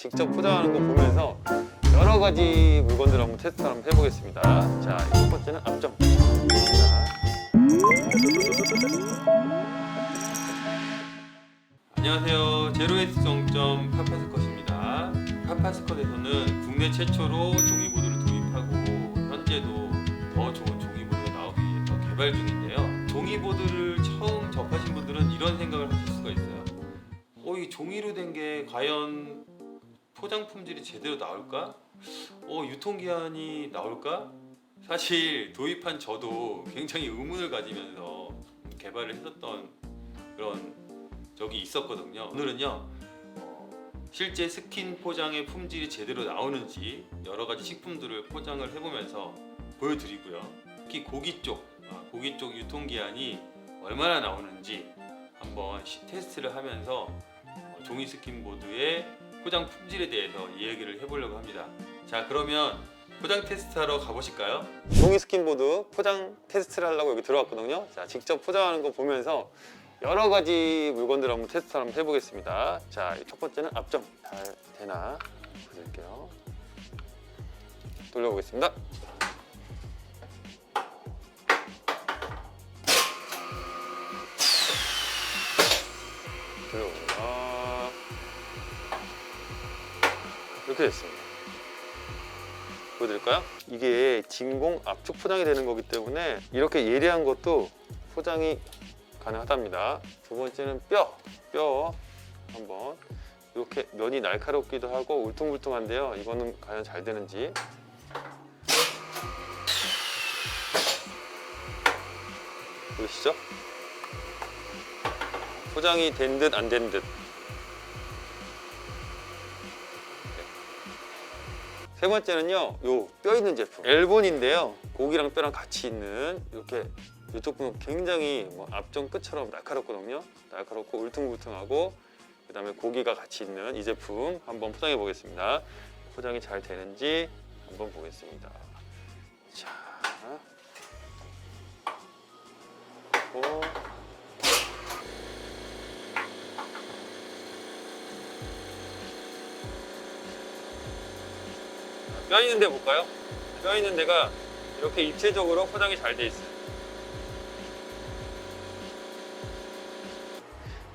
직접 포장하는 거 보면서 여러 가지 물건들 한번 테스트 한번 해보겠습니다. 자, 첫 번째는 앞점. 안녕하세요. 제로웨이스트 정점 파파스컷입니다. 파파스컷에서는 국내 최초로 종이보드를 도입하고 현재도 더 좋은 종이보드가 나오기 위해서 개발 중인데요. 종이보드를 처음 접하신 분들은 이런 생각을 하실 수가 있어요. 이 종이로 된 게 과연 포장 품질이 제대로 나올까? 유통기한이 나올까? 사실 도입한 저도 굉장히 의문을 가지면서 개발을 했었던 그런 적이 있었거든요. 오늘은요 실제 스킨 포장의 품질이 제대로 나오는지 여러 가지 식품들을 포장을 해보면서 보여드리고요. 특히 고기 쪽 유통기한이 얼마나 나오는지 한번 테스트를 하면서 종이 스킨보드의 포장 품질에 대해서 이야기를 해보려고 합니다. 자, 그러면 포장 테스트하러 가보실까요? 종이 스킨보드 포장 테스트를 하려고 여기 들어왔거든요. 자, 직접 포장하는 거 보면서 여러 가지 물건들 한번 테스트 한번 해보겠습니다. 자, 첫 번째는 앞점. 잘 되나 보여드릴게요. 돌려보겠습니다. 돌려봅니다. 이렇게 됐습니다. 보여드릴까요? 이게 진공 압축 포장이 되는 거기 때문에 이렇게 예리한 것도 포장이 가능하답니다. 두 번째는 뼈 한번 이렇게 면이 날카롭기도 하고 울퉁불퉁한데요. 이거는 과연 잘 되는지. 보이시죠? 포장이 된 듯 안 된 듯. 세 번째는요, 요 뼈 있는 제품 엘본인데요. 고기랑 뼈랑 같이 있는 이렇게 이쪽 부분 굉장히 앞전 끝처럼 날카롭거든요. 날카롭고 울퉁불퉁하고 그 다음에 고기가 같이 있는 이 제품 한번 포장해 보겠습니다. 포장이 잘 되는지 한번 보겠습니다. 자, 뼈 있는 데 볼까요? 뼈 있는 데가 이렇게 입체적으로 포장이 잘 돼 있어요.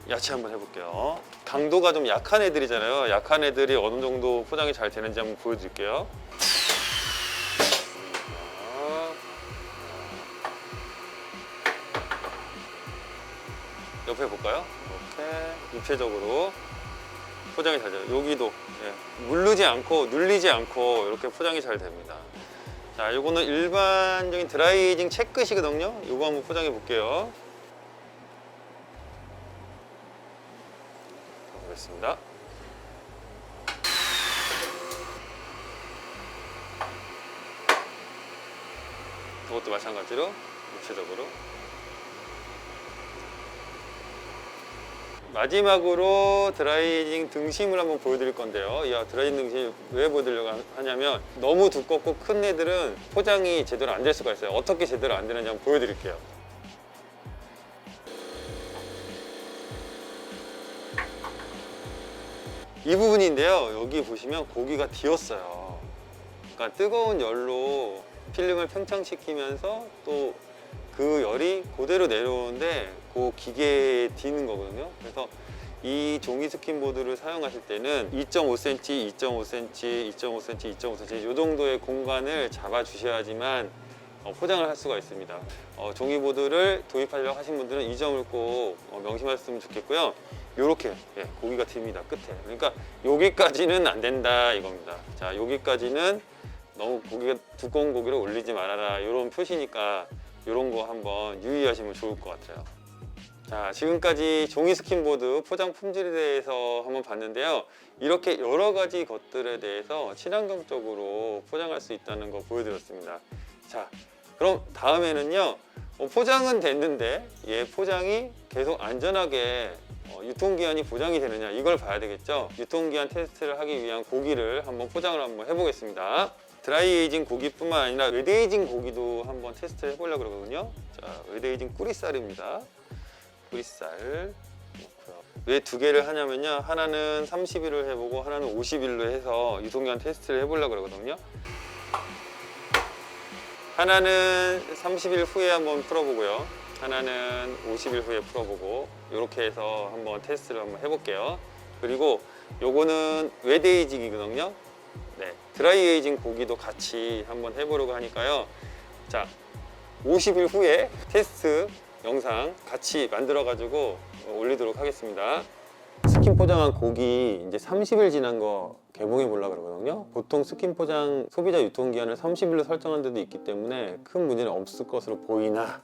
야채 한번 해볼게요. 강도가 좀 약한 애들이잖아요. 약한 애들이 어느 정도 포장이 잘 되는지 한번 보여드릴게요. 옆에 볼까요? 이렇게 입체적으로 포장이 잘 돼요. 여기도 물르지 않고 눌리지 않고 이렇게 포장이 잘 됩니다. 자, 요거는 일반적인 드라이징 채끝이거든요. 요거 한번 포장해 볼게요. 보겠습니다. 이것도 마찬가지로 입체적으로. 마지막으로 드라이징 등심을 한번 보여드릴 건데요. 이 드라이징 등심 왜 보여드리려고 하냐면 너무 두껍고 큰 애들은 포장이 제대로 안 될 수가 있어요. 어떻게 제대로 안 되는지 한번 보여드릴게요. 이 부분인데요. 여기 보시면 고기가 뒤었어요. 그러니까 뜨거운 열로 필름을 팽창시키면서 또 그 열이 그대로 내려오는데 그 기계에 뒤는 거거든요. 그래서 이 종이 스킨보드를 사용하실 때는 2.5cm, 2.5cm, 2.5cm, 2.5cm 이 정도의 공간을 잡아 주셔야지만 포장을 할 수가 있습니다. 종이보드를 도입하려고 하신 분들은 이 점을 꼭 명심하셨으면 좋겠고요. 요렇게 고기가 튑니다. 끝에. 그러니까 여기까지는 안 된다 이겁니다. 자, 여기까지는 너무 고기가 두꺼운 고기를 올리지 말아라 이런 표시니까 이런 거 한번 유의하시면 좋을 것 같아요. 자, 지금까지 종이 스킨보드 포장 품질에 대해서 한번 봤는데요. 이렇게 여러 가지 것들에 대해서 친환경적으로 포장할 수 있다는 거 보여드렸습니다. 자, 그럼 다음에는요, 포장은 됐는데 포장이 계속 안전하게 유통기한이 보장이 되느냐 이걸 봐야 되겠죠. 유통기한 테스트를 하기 위한 고기를 한번 포장을 한번 해보겠습니다. 드라이에이징 고기뿐만 아니라 웨드에이징 고기도 한번 테스트 해보려고 그러거든요. 자, 웨드에이징 꾸리살입니다. 뿌리살 넣고요. 왜 두 개를 하냐면요, 하나는 30일을 해보고 하나는 50일로 해서 유통기한 테스트를 해보려고 그러거든요. 하나는 30일 후에 한번 풀어보고요, 하나는 50일 후에 풀어보고, 이렇게 해서 한번 테스트를 한번 해볼게요. 그리고 요거는 웻 에이징이거든요. 네, 드라이 에이징 고기도 같이 한번 해보려고 하니까요. 자, 50일 후에 테스트 영상 같이 만들어 가지고 올리도록 하겠습니다. 스킨 포장한 고기 이제 30일 지난 거 개봉해 보려고 그러거든요. 보통 스킨 포장 소비자 유통기한을 30일로 설정한 데도 있기 때문에 큰 문제는 없을 것으로 보이나,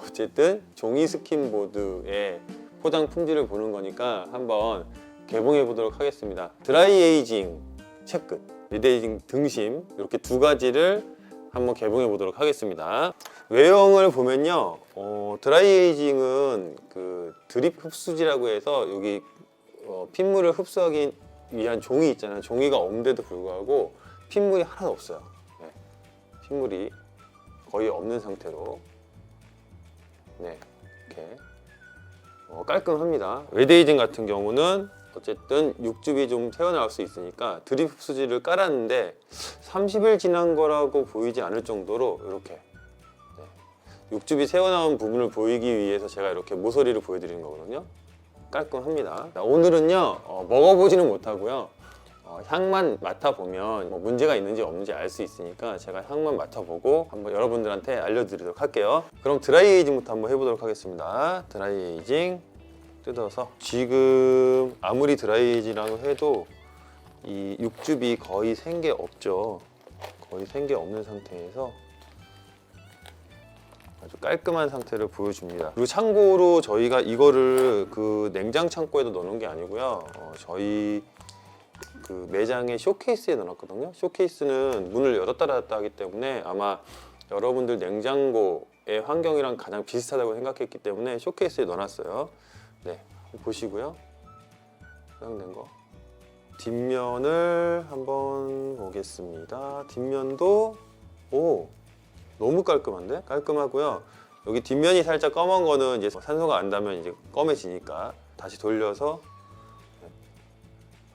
어쨌든 종이 스킨보드의 포장 품질을 보는 거니까 한번 개봉해 보도록 하겠습니다. 드라이 에이징 채끝, 웻 에이징 등심, 이렇게 두 가지를 한번 개봉해 보도록 하겠습니다. 외형을 보면요, 드라이 에이징은 그 드립 흡수지라고 해서 여기 핏물을 흡수하기 위한 종이 있잖아요. 종이가 없는데도 불구하고 핏물이 하나도 없어요. 네, 핏물이 거의 없는 상태로, 네, 이렇게 깔끔합니다. 웻 에이징 같은 경우는 어쨌든 육즙이 좀 새어나올 수 있으니까 드립 흡수지를 깔았는데 30일 지난 거라고 보이지 않을 정도로 이렇게, 네, 육즙이 새어나온 부분을 보이기 위해서 제가 이렇게 모서리를 보여드리는 거거든요. 깔끔합니다. 자, 오늘은요 먹어보지는 못하고요, 향만 맡아보면 뭐 문제가 있는지 없는지 알 수 있으니까 제가 향만 맡아보고 한번 여러분들한테 알려드리도록 할게요. 그럼 드라이 에이징부터 한번 해보도록 하겠습니다. 드라이 에이징 뜯어서, 지금 아무리 드라이 에이징이라고 해도 이 육즙이 거의 샌 게 없죠. 거의 샌 게 없는 상태에서 아주 깔끔한 상태를 보여줍니다. 그리고 참고로 저희가 이거를 그 냉장 창고에도 넣는 게 아니고요, 저희 그 매장의 쇼케이스에 넣어놨거든요. 쇼케이스는 문을 열었다 닫았다 하기 때문에 아마 여러분들 냉장고의 환경이랑 가장 비슷하다고 생각했기 때문에 쇼케이스에 넣어놨어요. 네, 보시고요. 포장된 거. 뒷면을 한번 보겠습니다. 뒷면도 너무 깔끔한데? 깔끔하고요. 여기 뒷면이 살짝 검은 거는 이제 산소가 안 닿으면 이제 검해지니까 다시 돌려서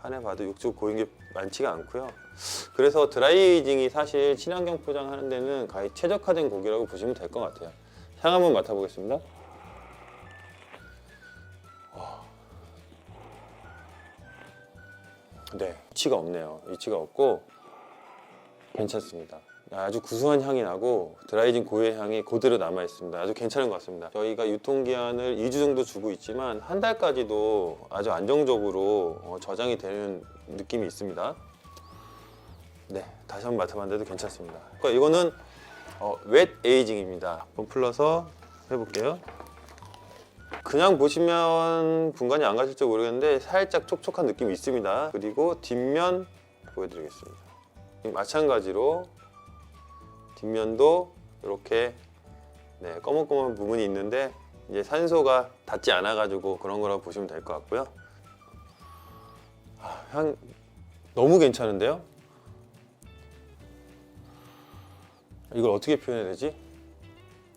판에 봐도 육즙 고인 게 많지가 않고요. 그래서 드라이 에이징이 사실 친환경 포장하는 데는 거의 최적화된 고기라고 보시면 될 것 같아요. 향 한번 맡아보겠습니다. 네, 위치가 없네요. 위치가 없고 괜찮습니다. 아주 구수한 향이 나고 드라이징 고유의 향이 그대로 남아 있습니다. 아주 괜찮은 것 같습니다. 저희가 유통기한을 2주 정도 주고 있지만 한 달까지도 아주 안정적으로 저장이 되는 느낌이 있습니다. 네, 다시 한번 맡아봤는데도 괜찮습니다. 그러니까 이거는 웻 에이징입니다. 한번 풀러서 해볼게요. 그냥 보시면 분간이 안 가실지 모르겠는데 살짝 촉촉한 느낌이 있습니다. 그리고 뒷면 보여드리겠습니다. 마찬가지로 뒷면도 이렇게, 네, 검은검은 부분이 있는데 이제 산소가 닿지 않아 가지고 그런 거라고 보시면 될 것 같고요. 향 너무 괜찮은데요? 이걸 어떻게 표현해야 되지?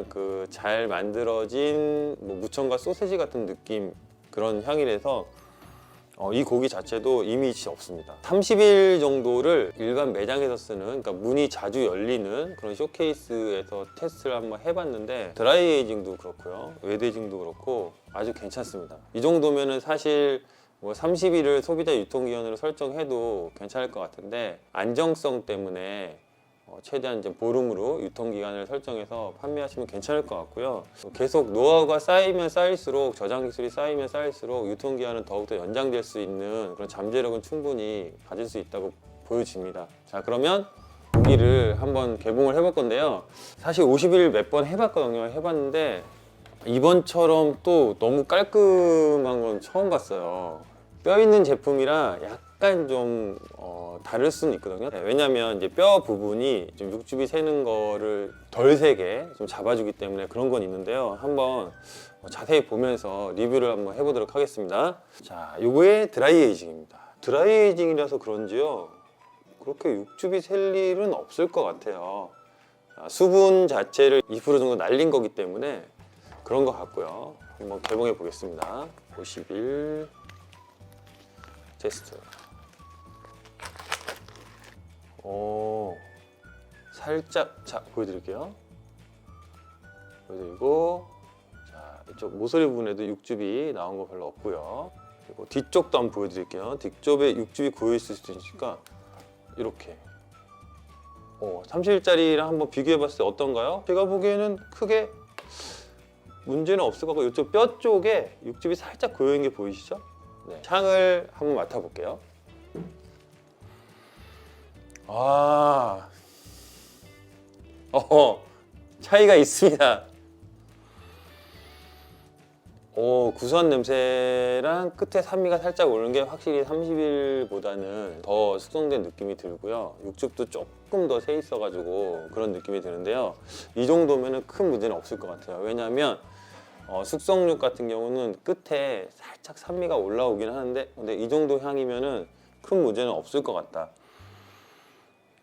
그 잘 만들어진 뭐 무청과 소세지 같은 느낌, 그런 향이라서 이 고기 자체도 이미지 없습니다. 30일 정도를 일반 매장에서 쓰는, 그러니까 문이 자주 열리는 그런 쇼케이스에서 테스트를 한번 해봤는데 드라이 에이징도 그렇고요, 웻 에이징도 그렇고 아주 괜찮습니다. 이 정도면은 사실 뭐 30일을 소비자 유통기한으로 설정해도 괜찮을 것 같은데, 안정성 때문에 최대한 이제 보름으로 유통기간을 설정해서 판매하시면 괜찮을 것 같고요. 계속 노하우가 쌓이면 쌓일수록, 저장 기술이 쌓이면 쌓일수록 유통기한은 더욱더 연장될 수 있는 그런 잠재력은 충분히 가질 수 있다고 보여집니다. 자, 그러면 고기를 한번 개봉을 해볼 건데요. 사실 50일 몇 번 해봤거든요. 해봤는데 이번처럼 또 너무 깔끔한 건 처음 봤어요. 뼈 있는 제품이라 약간 좀 다를 수는 있거든요. 네, 왜냐면 이제 뼈 부분이 좀 육즙이 새는 거를 덜 새게 좀 잡아주기 때문에 그런 건 있는데요. 한번 자세히 보면서 리뷰를 한번 해보도록 하겠습니다. 자, 요거의 드라이 에이징입니다. 드라이 에이징이라서 그런지요, 그렇게 육즙이 셀 일은 없을 것 같아요. 수분 자체를 2% 정도 날린 거기 때문에 그런 것 같고요. 한번 개봉해 보겠습니다. 50일 테스트. 오, 살짝, 자, 보여드릴게요. 보여드리고, 자, 이쪽 모서리 부분에도 육즙이 나온 거 별로 없고요. 그리고 뒤쪽도 한번 보여드릴게요. 뒤쪽에 육즙이 고여 있을 수도 있으니까 이렇게. 30일짜리랑 한번 비교해봤을 때 어떤가요? 제가 보기에는 크게 문제는 없을 것 같고, 이쪽 뼈 쪽에 육즙이 살짝 고여 있는 게 보이시죠? 네. 향을 한번 맡아볼게요. 아, 차이가 있습니다. 구수한 냄새랑 끝에 산미가 살짝 오는 게 확실히 30일보다는 더 숙성된 느낌이 들고요. 육즙도 조금 더 새 있어가지고 그런 느낌이 드는데요. 이 정도면 큰 문제는 없을 것 같아요. 왜냐하면 숙성육 같은 경우는 끝에 살짝 산미가 올라오긴 하는데, 근데 이 정도 향이면은 큰 문제는 없을 것 같다.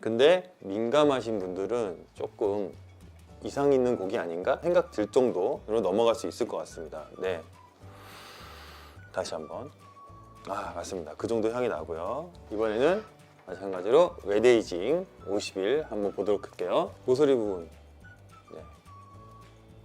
근데 민감하신 분들은 조금 이상 있는 고기 아닌가 생각 들 정도로 넘어갈 수 있을 것 같습니다. 네, 다시 한번. 맞습니다. 그 정도 향이 나고요. 이번에는 마찬가지로 웨데이징 50일 한번 보도록 할게요. 모서리 부분. 네.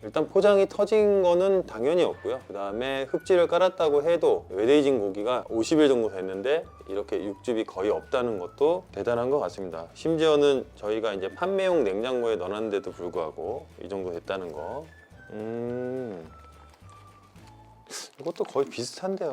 일단 포장이 터진 거는 당연히 없고요. 그 다음에 흡지를 깔았다고 해도 웨데이징 고기가 50일 정도 됐는데 이렇게 육즙이 거의 없다는 것도 대단한 것 같습니다. 심지어는 저희가 이제 판매용 냉장고에 넣어놨는데도 불구하고 이 정도 됐다는 거. 이것도 거의 비슷한데요.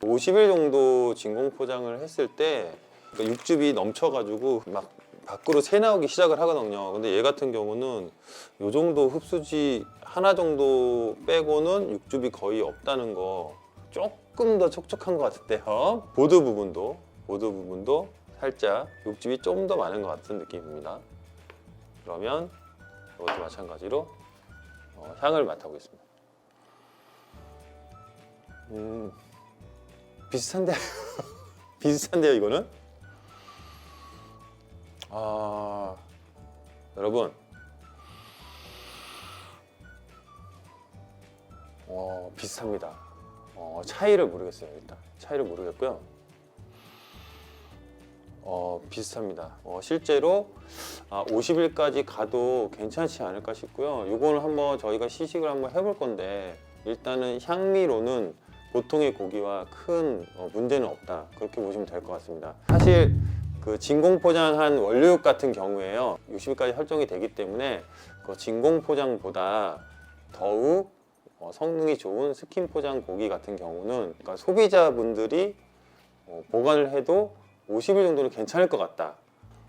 50일 정도 진공 포장을 했을 때 육즙이 넘쳐가지고 막 밖으로 새 나오기 시작을 하거든요. 근데 얘 같은 경우는 이 정도 흡수지 하나 정도 빼고는 육즙이 거의 없다는 거, 조금 더 촉촉한 것 같은데요. 보드 부분도 살짝 육즙이 좀 더 많은 것 같은 느낌입니다. 그러면 이것도 마찬가지로 향을 맡아보겠습니다. 비슷한데요. 비슷한데요, 이거는? 여러분, 비슷합니다. 차이를 모르겠어요. 일단 차이를 모르겠고요. 비슷합니다. 실제로 50일까지 가도 괜찮지 않을까 싶고요. 이거는 한번 저희가 시식을 한번 해볼 건데, 일단은 향미로는 보통의 고기와 큰 문제는 없다, 그렇게 보시면 될 것 같습니다. 사실 그 진공 포장한 원료육 같은 경우에요, 60일까지 설정이 되기 때문에 그 진공 포장보다 더욱 성능이 좋은 스킨 포장 고기 같은 경우는, 그러니까 소비자분들이 보관을 해도 50일 정도는 괜찮을 것 같다.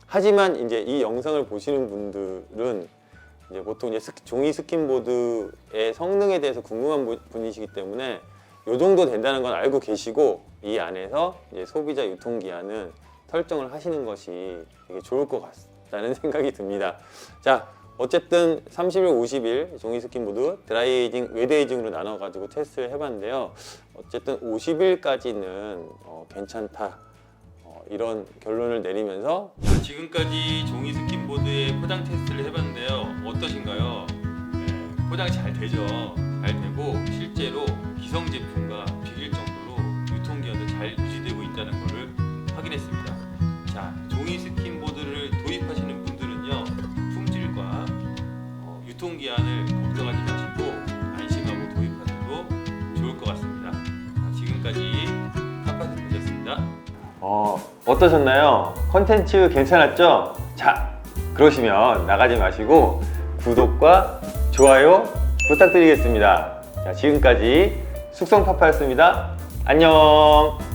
하지만 이제 이 영상을 보시는 분들은 이제 보통 이제 종이 스킨보드의 성능에 대해서 궁금한 분이시기 때문에 이 정도 된다는 건 알고 계시고, 이 안에서 이제 소비자 유통기한은 설정을 하시는 것이 되게 좋을 것 같다는 생각이 듭니다. 자, 어쨌든 30일, 50일 종이 스킨보드 드라이에이징, 웨데이징으로 나눠가지고 테스트를 해봤는데요. 어쨌든 50일까지는 괜찮다, 이런 결론을 내리면서, 지금까지 종이 스킨보드의 포장 테스트를 해봤는데요. 어떠신가요? 네, 포장이 잘 되죠. 잘 되고 실제로 기성 제품과 비길 정도로 유통기한도 잘 유지되고 있다는 것을 확인했습니다. 자, 종이 스킨보드를 도입하시는 분들은요, 품질과 유통기한을 걱정하지 마시고 안심하고 도입하셔도 좋을 것 같습니다. 지금까지 핫팟을 보셨습니다. 어떠셨나요? 컨텐츠 괜찮았죠? 자, 그러시면 나가지 마시고 구독과 좋아요 부탁드리겠습니다. 자, 지금까지 숙성파파였습니다. 안녕.